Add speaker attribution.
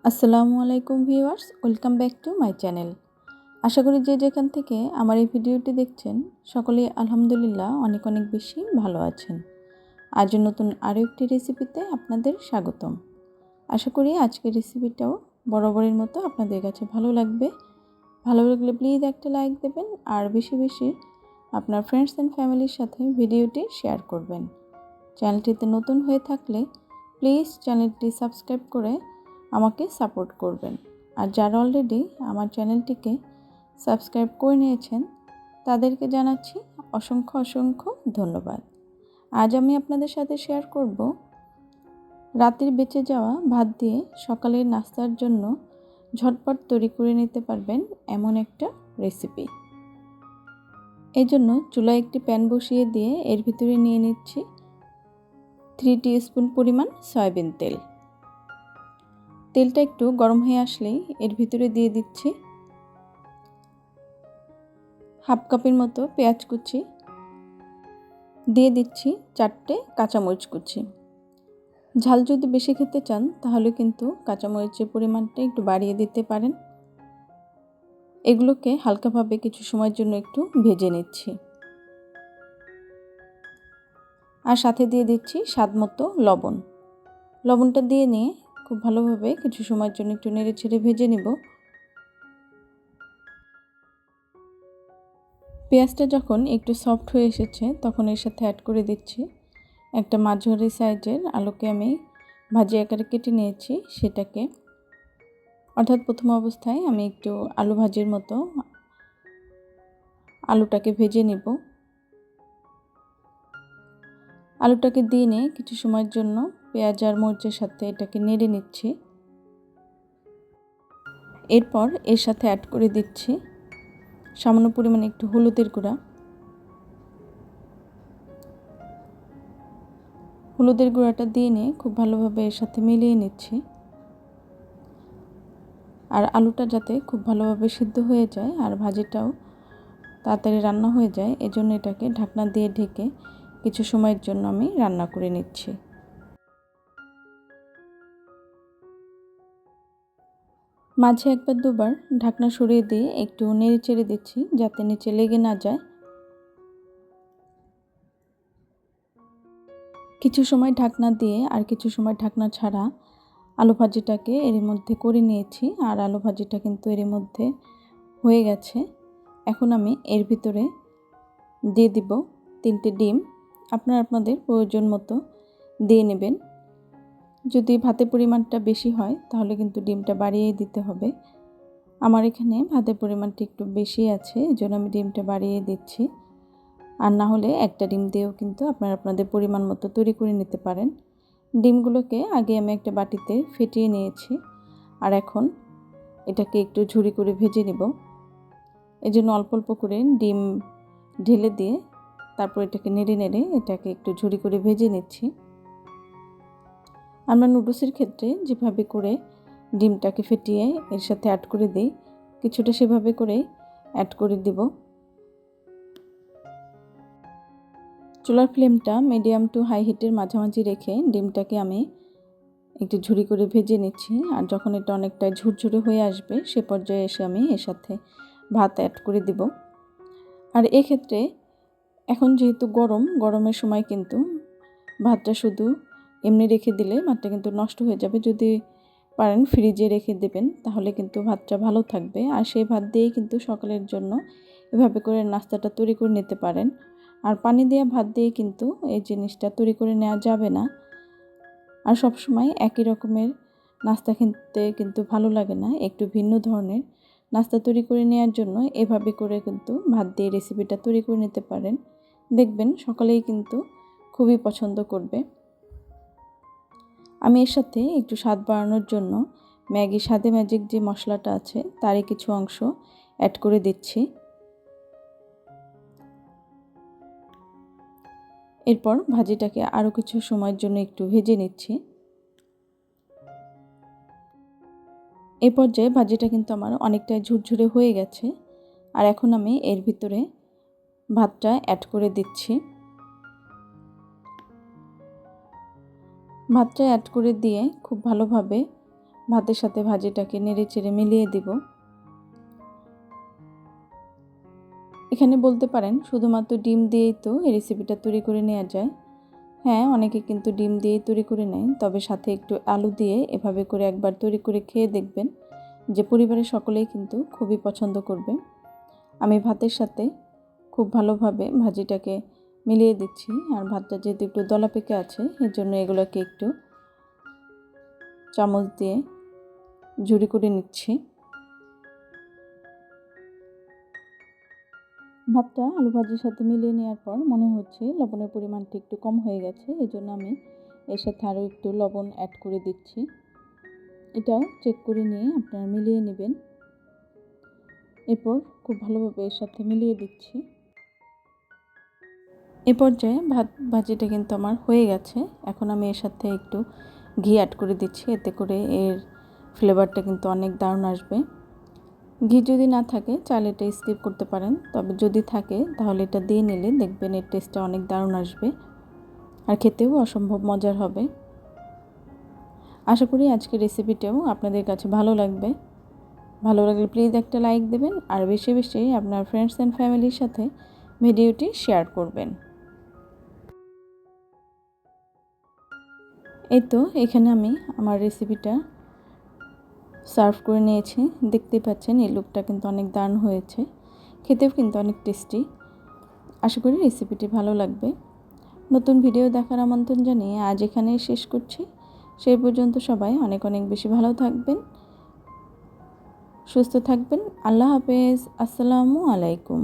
Speaker 1: আসসালামু আলাইকুম viewers, welcome back to my channel. আশা করি যে যেখান থেকে আমার এই ভিডিওটি দেখছেন সকলেই আলহামদুলিল্লাহ অনেক অনেক বেশি ভালো আছেন। আজ নতুন আরও একটি রেসিপিতে আপনাদের স্বাগতম। আশা করি আজকের রেসিপিটাও বরাবরের মতো আপনাদের কাছে ভালো লাগবে। ভালো লাগলে প্লিজ একটা লাইক দেবেন আর বেশি বেশি আপনার ফ্রেন্ডস অ্যান্ড ফ্যামিলির সাথে ভিডিওটি শেয়ার করবেন। চ্যানেলটিতে নতুন হয়ে থাকলে প্লিজ চ্যানেলটি সাবস্ক্রাইব করে আমাকে সাপোর্ট করবেন। আর যারা অলরেডি আমার চ্যানেলটিকে সাবস্ক্রাইব করে নিয়েছেন তাদেরকে জানাচ্ছি অসংখ্য অসংখ্য ধন্যবাদ। আজ আমি আপনাদের সাথে শেয়ার করব রাতের বেঁচে যাওয়া ভাত দিয়ে সকালের নাস্তার জন্য ঝটপট তৈরি করে নিতে পারবেন এমন একটা রেসিপি। এই জন্য চুলায় একটি প্যান বসিয়ে দিয়ে এর ভিতরে নিয়ে নিচ্ছি 3 টিস্পুন পরিমাণ সয়াবিন তেল। তেলটা একটু গরম হয়ে আসলেই এর ভিতরে দিয়ে দিচ্ছি হাফ কাপের মতো পেঁয়াজ কুচি, দিয়ে দিচ্ছি 4টে কাঁচামরিচ কুচি। ঝাল যদি বেশি খেতে চান তাহলে কিন্তু কাঁচামরিচের পরিমাণটা একটু বাড়িয়ে দিতে পারেন। এগুলোকে হালকাভাবে কিছু সময়ের জন্য একটু ভেজে নিচ্ছি। আর সাথে দিয়ে দিচ্ছি স্বাদমতো লবণ। লবণটা দিয়ে নিয়ে খুব ভালোভাবে কিছু সময়ের জন্য একটু নেড়ে ছেড়ে ভেজে নেব। পেঁয়াজটা যখন একটু সফট হয়ে এসেছে তখন এর সাথে অ্যাড করে দিচ্ছি একটা মাঝারি সাইজের আলুকে আমি ভাজি আকারে কেটে নিয়েছি সেটাকে, অর্থাৎ প্রথম অবস্থায় আমি একটু আলু ভাজির মতো আলুটাকে ভেজে নেব। আলুটাকে দিয়ে নিয়ে কিছু সময়ের জন্য পেঁয়াজ আর মরিচের সাথে এটাকে নেড়ে নিচ্ছি। এরপর এর সাথে অ্যাড করে দিচ্ছি সামান্য পরিমাণে একটু হলুদের গুঁড়া। হলুদের গুঁড়াটা দিয়ে নিয়ে খুব ভালোভাবে এর সাথে মিলিয়ে নিচ্ছি। আর আলুটা যাতে খুব ভালোভাবে সিদ্ধ হয়ে যায় আর ভাজিটাও তাড়াতাড়ি রান্না হয়ে যায় এজন্য এটাকে ঢাকনা দিয়ে ঢেকে কিছু সময়ের জন্য আমি রান্না করে নিচ্ছি। মাঝে একবার দুবার ঢাকনা সরিয়ে দিয়ে একটু নেড়ে চেড়ে দিচ্ছি যাতে নিচে লেগে না যায়। কিছু সময় ঢাকনা দিয়ে আর কিছু সময় ঢাকনা ছাড়া আলু ভাজিটাকে এর মধ্যে করে নিয়েছি আর আলু ভাজিটা কিন্তু এর মধ্যে হয়ে গেছে। এখন আমি এর ভিতরে দিয়ে দিব 3টে ডিম। আপনারা আপনাদের প্রয়োজন মতো দিয়ে নেবেন। যদি ভাতের পরিমাণটা বেশি হয় তাহলে কিন্তু ডিমটা বাড়িয়ে দিতে হবে। আমার এখানে ভাতের পরিমাণটা একটু বেশি আছে এজন্য আমি ডিমটা বাড়িয়ে দিচ্ছি। আর না হলে একটা ডিম দিয়েও কিন্তু আপনারা আপনাদের পরিমাণ মতো তৈরি করে নিতে পারেন। ডিমগুলোকে আগে আমি একটা বাটিতে ফেটিয়ে নিয়েছি আর এখন এটাকে একটু ঝুরি করে ভেজে নেব। এজন্য অল্প অল্প করে ডিম ঢেলে দিয়ে তারপর এটাকে নেড়ে নেড়ে এটাকে একটু ঝুরি করে ভেজে নিচ্ছি। আমরা নুডলসের ক্ষেত্রে যেভাবে করে ডিমটাকে ফেটিয়ে এর সাথে অ্যাড করে দিই কিছুটা সেভাবে করে অ্যাড করে দিব। চুলার ফ্লেমটা মিডিয়াম টু হাই হিটের মাঝামাঝি রেখে ডিমটাকে আমি একটু ঝুরি করে ভেজে নিচ্ছি। আর যখন এটা অনেকটা ঝুরঝুরে হয়ে আসবে সে পর্যায়ে এসে আমি এর সাথে ভাত অ্যাড করে দিব। আর এক্ষেত্রে এখন যেহেতু গরমের সময় কিন্তু ভাতটা শুধু এমনি রেখে দিলে ভাতটা কিন্তু নষ্ট হয়ে যাবে। যদি পারেন ফ্রিজে রেখে দেবেন তাহলে কিন্তু ভাতটা ভালো থাকবে। আর সেই ভাত দিয়েই কিন্তু সকালের জন্য এভাবে করে নাস্তাটা তৈরি করে নিতে পারেন। আর পানি দেওয়া ভাত দিয়ে কিন্তু এই জিনিসটা তৈরি করে নেওয়া যাবে না। আর সব সময় একই রকমের নাস্তা খেতে কিন্তু ভালো লাগে না, একটু ভিন্ন ধরনের নাস্তা তৈরি করে নেওয়ার জন্য এভাবে করে কিন্তু ভাত দিয়ে রেসিপিটা তৈরি করে নিতে পারেন। দেখবেন সকলেই কিন্তু খুবই পছন্দ করবে। আমি এর সাথে একটু স্বাদ বাড়ানোর জন্য ম্যাগি স্বাদে ম্যাজিক যে মশলাটা আছে তারই কিছু অংশ অ্যাড করে দিচ্ছি। এরপর ভাজিটাকে আরও কিছু সময়ের জন্য একটু ভেজে নিচ্ছি। এই পর্যায়ে ভাজিটা কিন্তু আমার অনেকটাই ঝুরঝুরে হয়ে গেছে। আর এখন আমি এর ভিতরে ভাতটা অ্যাড করে দিচ্ছি। ভাতটা অ্যাড করে দিয়ে খুব ভালোভাবে ভাতের সাথে ভাজিটাকে নেড়ে চেড়ে মিলিয়ে দিব। এখানে বলতে পারেন শুধুমাত্র ডিম দিয়েই তো এই রেসিপিটা তৈরি করে নেওয়া যায়। হ্যাঁ, অনেকে কিন্তু ডিম দিয়েই তৈরি করে নেয়, তবে সাথে একটু আলু দিয়ে এভাবে করে একবার তৈরি করে খেয়ে দেখবেন যে পরিবারের সকলেই কিন্তু খুবই পছন্দ করবে। আমি ভাতের সাথে খুব ভালোভাবে ভাজিটাকে মিলিয়ে দিচ্ছি। আর ভাতটা যেহেতু একটু দলা পেকে আছে, এর জন্য এগুলোকে একটু চামচ দিয়ে ঝুরি করে নিচ্ছি। ভাতটা আলু ভাজির সাথে মিলিয়ে নেওয়ার পর মনে হচ্ছে লবণের পরিমাণটা একটু কম হয়ে গেছে, এজন্য আমি এর সাথে আরও একটু লবণ অ্যাড করে দিচ্ছি। এটাও চেক করে নিয়ে আপনারা মিলিয়ে নেবেন। এরপর খুব ভালোভাবে এর সাথে মিলিয়ে দিচ্ছি। এ পর্যায়ে ভাজিটা কিন্তু আমার হয়ে গেছে। এখন আমি এর সাথে একটু ঘি অ্যাড করে দিচ্ছি, এতে করে এর ফ্লেভারটা কিন্তু অনেক দারুণ আসবে। ঘি যদি না থাকে চাইলে এটা স্কিপ করতে পারেন, তবে যদি থাকে তাহলে এটা দিয়ে নিলে দেখবেন এর টেস্টটা অনেক দারুণ আসবে আর খেতেও অসম্ভব মজার হবে। আশা করি আজকের রেসিপিটাও আপনাদের কাছে ভালো লাগবে। ভালো লাগলে প্লিজ একটা লাইক দেবেন আর বেশি বেশি আপনার ফ্রেন্ডস অ্যান্ড ফ্যামিলির সাথে ভিডিওটি শেয়ার করবেন। এই তো এখানে আমি আমার রেসিপিটা সার্ভ করে নিয়েছি। দেখতেই পাচ্ছেন এই লুকটা কিন্তু অনেক দারুণ হয়েছে, খেতেও কিন্তু অনেক টেস্টি। আশা করি রেসিপিটি ভালো লাগবে। নতুন ভিডিও দেখার আমন্ত্রণ জানিয়ে আজ এখানেই শেষ করছি। সেই পর্যন্ত সবাই অনেক অনেক বেশি ভালো থাকবেন, সুস্থ থাকবেন। আল্লাহ হাফেজ। আসসালামু আলাইকুম।